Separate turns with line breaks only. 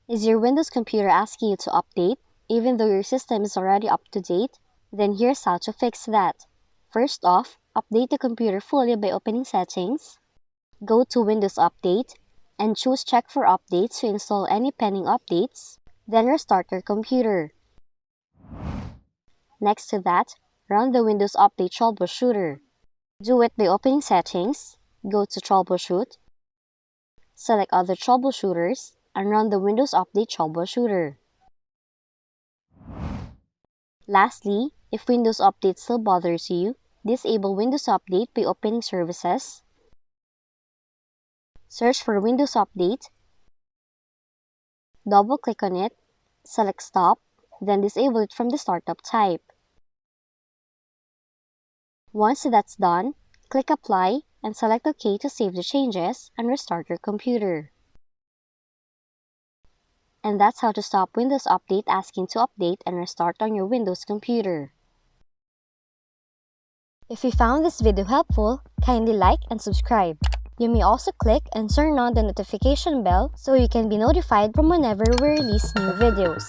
Is your Windows computer asking you to update, even though your system is already up to date? Then here's how to fix that. First off, update the computer fully by opening Settings, go to Windows Update, and choose Check for Updates to install any pending updates, then restart your computer. Next to that, run the Windows Update Troubleshooter. Do it by opening Settings, go to Troubleshoot, select Other Troubleshooters, and run the Windows Update Troubleshooter. Lastly, if Windows Update still bothers you, disable Windows Update by opening Services, search for Windows Update, double-click on it, select Stop, then disable it from the Startup type. Once that's done, click Apply and select OK to save the changes and restart your computer. And that's how to stop Windows Update asking to update and restart on your Windows computer. If you found this video helpful, kindly like and subscribe. You may also click and turn on the notification bell so you can be notified from whenever we release new videos.